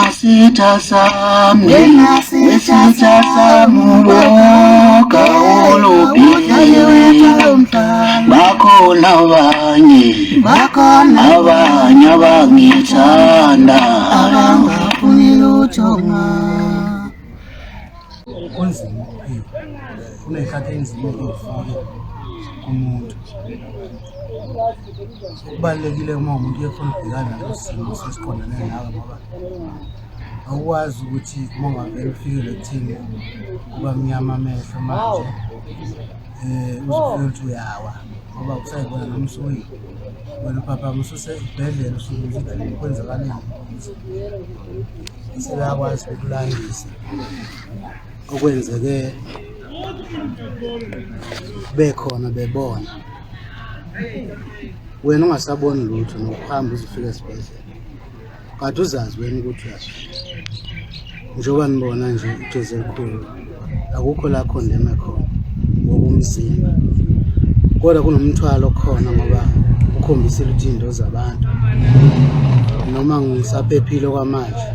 ngingasitha sami muboka olobhili bakhona abanye abangithanda abangafuni lutho kunzima kuney'khathi enzima ukufika kumuntu. Kubalulekile uma umuntu uyefuna ukubhekana naleso simo sesiqondane nawe ngoba awukwazi ukuthi uma ungavele ufikile ekuthini kuba mnyama amehlo manje uzofika ukuthi uyawa ngoba usayibona noma usuwile wena uphaphama ususesibhedlela usukuze ukuthi kwenzakaleni sebeyakwazi ukulandisa okwenzeke bekhona bebona wena ungasaboni lutho nokuhamba uzofika esibhedlela kade uzazi wena ukuthi uyaphi njengoba nibona nje uJezekhulu akukho la khondeme khona ngokumzimba kodwa kunomthwalo khona ngoba ukhombisile ukuthi into zabantu noma ngisaphephile kwamanje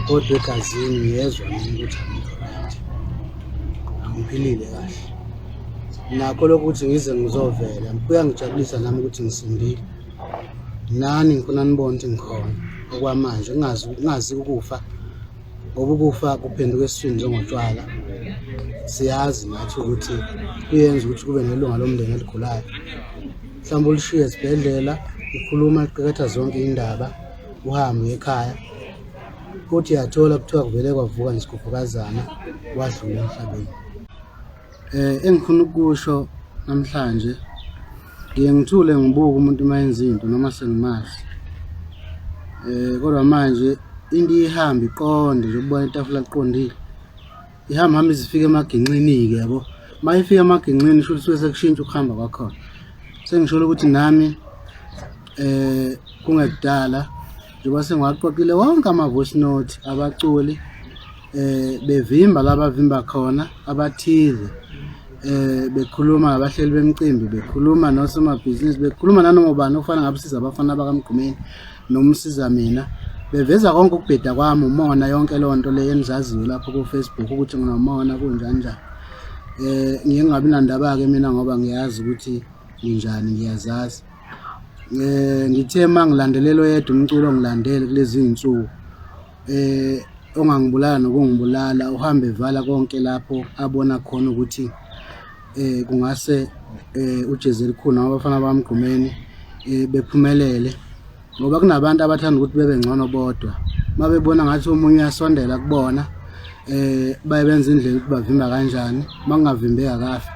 kodwa egazini ngiyezwa mina ukuthi angiphilile kahle nakho lokuthi ngize ngizovela kuyangijabulisa nami ukuthi ngisindile nani ngifuna nibone ukuthi ngikhona okwamanje ngingazi ukufa ngoba ukufa kuphenduka esiswini njengotshwala siyazi nathi ukuthi kuyenza ukuthi kube nelunga lomndeni eligulayo mhlawumbe ulishiye esibhedlela ukhuluma liqeketha zonke indaba uhambe ekhaya futhi yathola kuthiwa kuvele kwavuka nesigubhukazana wadlula emhlabeni. Engifuna ukusho namhlanje ngiye ngithule ngibuka umuntu mayenza into noma sengimazi kodwa manje into ihamba iqonde nje ukubona itafula liqondile ihamba izifika emaginqini ke yabo mayifika emaginqini sho ukuthi sekushintsha ukuhamba kwakhona sengisho ukuthi nami kungekudala njengoba sengiwaqoqile wonke ama voice note abaculi bevimba labavimba khona abathize bekhuluma ngabahleli bemicimbi bekhuluma nosomabhizinisi bekhuluma nanongobani ofana ngabasiza abafana bakamgqumeni nomsiza mina beveza konke ukubheda kwami umona yonke lonto le enizaziyo lapho ku Facebook ukuthi nginomona kunjani njani ngiye ngabi nandaba ke mina ngoba ngiyazi ukuthi njani ngiyazazi ngithe mangilandelelo yedwa umculo ngilandele kulezi insuku ongangibulala nokungibulala uhambe evala konke lapho abona khona ukuthi kungase uJezekhulu nabafana bakamgqumeni bephumelele ngoba kunabantu abathanda ukuthi bebe ngcono bodwa mabebona ngathi umunye uyasondela kubona bayenza indlela ukuthi bavimba kanjani mangavimbeka kahle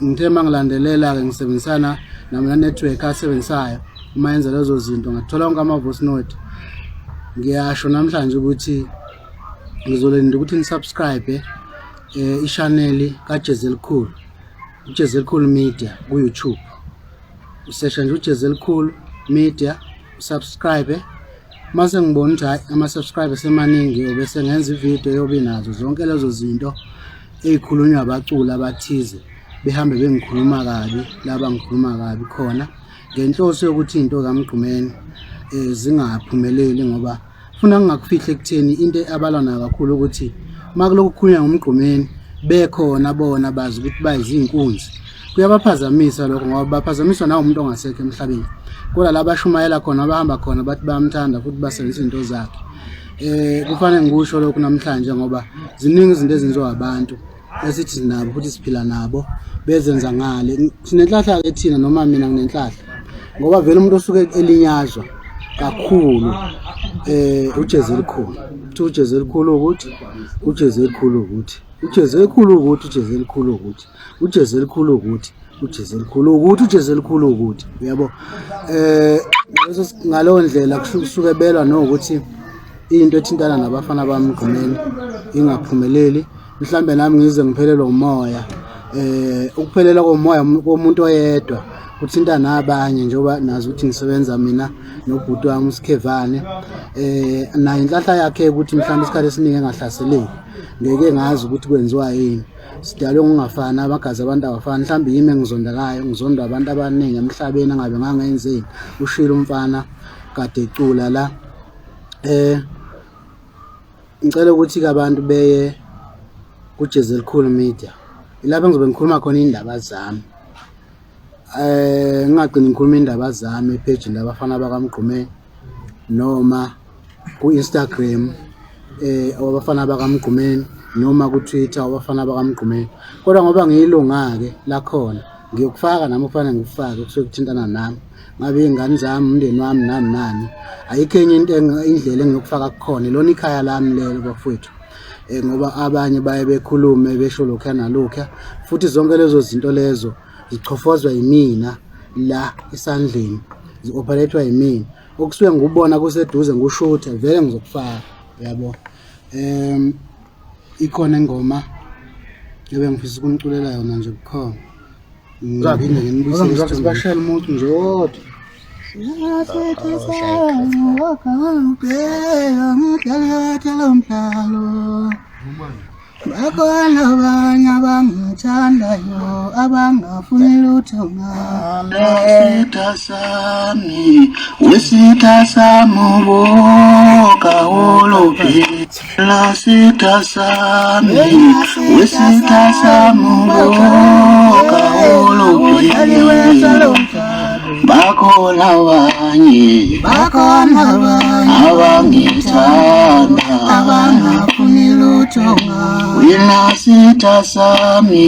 ngithe mangilandelela ke ngisebenzisana nama network asebenzayo uma yenza lezo zinto ngathola onke ama voice note ngiyasho namhlanje ukuthi ngizolinda ukuthi nisubscribe i-channel kaJezekhulu uJezekhulu Media ku YouTube usesha nje uJezekhulu Media subscribe mase ngibona ukuthi hayi ama subscribers emaningi bese ngenza ivideo yobe nazo zonke lezo zinto ezikhulunywa abaculi abathize behambe bengikhuluma kabi laba ngikhuluma kabi khona ngenhloso yokuthi into kaMgqumeni zingaphumeleli ngoba ufuna ngingakufihle ekutheni into abalana kakhulu ukuthi makuloku kukhulunywa ngomgqumeni bekhona bona bazi ukuthi bayizinkunzi kuyabaphazamisa lokho ngoba baphazamiswa nawo umuntu ongasekho emhlabeni kodwa labashumayela khona abahamba khona bathi bayamthanda futhi basebenzisa into zakhe kufanele ngikusho lokho namhlanje ngoba ziningi izinto ezenziwa abantu esithi sinabo futhi siphila nabo bezenza ngale sinenhlahla ke thina noma mina nginenhlahla ngoba vele umuntu osuke elinyazwa kakhulu uJezekhulu uJezekhulu ukuthi uJezekhulu ukuthi uJezekhulu ukuthi uJezekhulu ukuthi uJezekhulu ukuthi uJezekhulu ukuthi uJezekhulu ukuthi uyabo ngaleyo ndlela kusuke belwa nokuthi into ethintana nabafana bamgqumeni ingaphumeleli mhlambe nami ngize ngiphelelwe umoya ukuphelela komoya komuntu oyedwa uthinta nabanye njengoba nazi ukuthi ngisebenza mina nobhuti wami uSikhevane na inhlahla yakhe ukuthi mhlawumbe isikhathi esiningi engahlaseleki ngeke ngazi ukuthi kwenziwa yini sidalwe ngingafana abagazi abantu abafana mhlawumbe yimi engizondakayo ngizonda abantu abaningi emhlabeni angabe ngangenzeni ushilo umfana kade ecula la Ngicela ukuthi ke abantu beye ku Jezekhulu Media. Ilapha ngizobe ngikhuluma khona indaba zami. Ngingagcini ngikhuluma indaba zami epage labafana bakamgqumeni noma ku Instagram abafana bakamgqumeni noma ku Twitter abafana bakamgqumeni. Kodwa ngoba ngiyilunga ke la khona ngiyokufaka nami ufana ngifake kusuke kuthintana nami. Ngabe ingane zami umndeni wami nani ayikho enye indlela engiyokufaka kukhona lona ikhaya lami lelo bafowethu. Ngoba abanye baye bekhulume besho lokho nalokho futhi zonke lezo zinto lezo zichofozwa yimina la esandleni zi-operatewa yimina okusuke ngubona kuseduze ngushuthe vele ngizokufaka yabo. Ikhona ingoma ebengifisa ukuniculela yona nje bukhoma ngiphinde nginibuyisele sibashayela umuntu nje wodwa. Bakhona abanye abangithandayo abangafuni lutho Wesitha sami boka olobi lasitha sami wesitha sami boka olobi bakhona abanye abangithanda abangafuni lutho wena sitha sami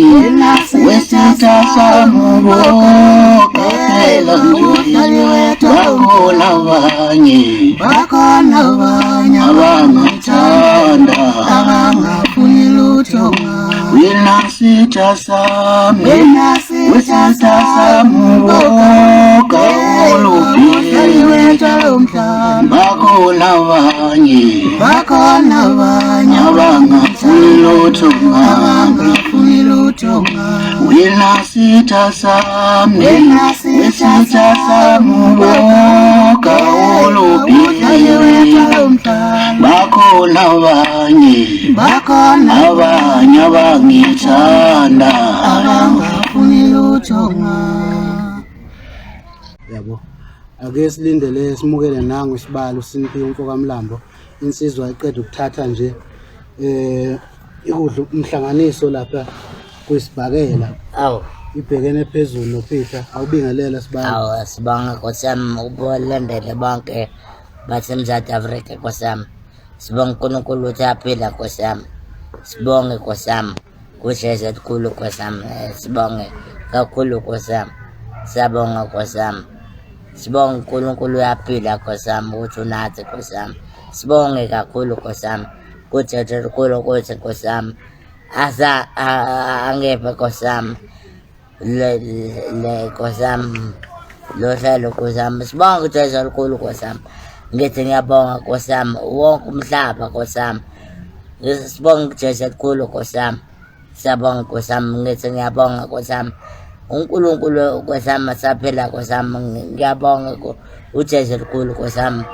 wesitha sami boka phela nje bakhona abanye abangithanda abangafuni lutho wena sitha sami wesitha sami boka olobi bakhona abanye abangafuni lutho wena sitha sami wesitha sami boka olobi bakhona abanye abangithanda abangafuni lutho. Yabo ake silindele simukele nangu isibalo siniphe umfokamlambo insizwa iqeda ukuthatha nje ikudla umhlanganiso lapha kwisibhakela ibhekene phezulu noPeter awubingelela sibalo. Sibonga nkosami ukulandela bonke baseMzantsi Afrika nkosami. Sibonga uNkulunkulu ukuthi aphila nkosami. Sibonge nkosami kuJezekhulu nkosami. Sibonge kakhulu nkosami. Siyabonga nkosami. Sibonga uNkulunkulu uyaphila nkosami ukuthi unathi nkosami. Sibonge kakhulu nkosami kuJezekhulu ukuthi nkosami angephe nkosami le nkosami lo hlelo nkosami. Sibonga uJezekhulu nkosami. Ngithi ngiyabonga nkosami wonke umhlaba nkosami. Sibonga uJezekhulu nkosami. Siyabonga nkosami. Ngithi ngiyabonga nkosami uNkulunkulu nkosami saphila nkosami. Ngiyabonga uJezekhulu nkosami.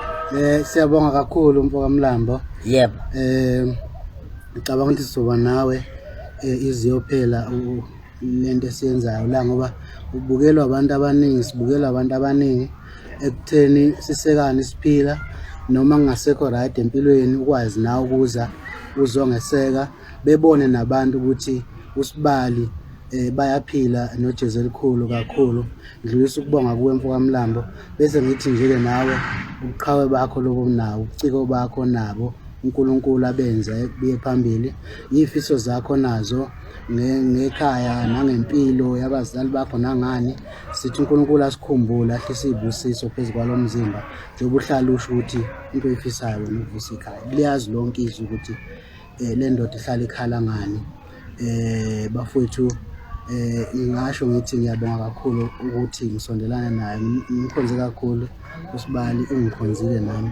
Siyabonga kakhulu mfokamlambo. Yebo. Ngicabanga ukuthi sizoba nawe iziyophela lento esiyenzayo la ngoba ubukelwa abantu abaningi sibukelwa abantu abaningi ekutheni sisekane siphila noma ngingasekho right empilweni ukwazi nawe ukuza uzongeseka bebone nabantu ukuthi usibali bayaphila noJezekhulu kakhulu. Ngidlulisa ukubonga kuwe mfokamlambo bese ngithi nje nawe ubuqhawe bakho lobo nawo ubuciko bakho nabo uNkulunkulu abenza kuye phambili izifiso zakho nazo ngekhaya nangempilo yabazali bakho nangani sithi uNkulunkulu asikhumbula ahlise izibusiso phezulu kwalomzimba njengoba uhlala usho ukuthi into oyifisayo wena uvusa ikhaya liyazi lonke izwi ukuthi le ndoda ihlala ikhala ngani. Bafowethu ngingasho ngithi ngiyabonga kakhulu ukuthi ngisondelana naye ngikhonze kakhulu usibali ungikhonzile nami.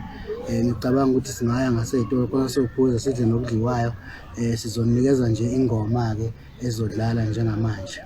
Ngicabanga ukuthi singaya ngaseyitolo khona sophuza sidle nokudliwayo sizonikeza nje ingoma ke ezodlala njengamanje.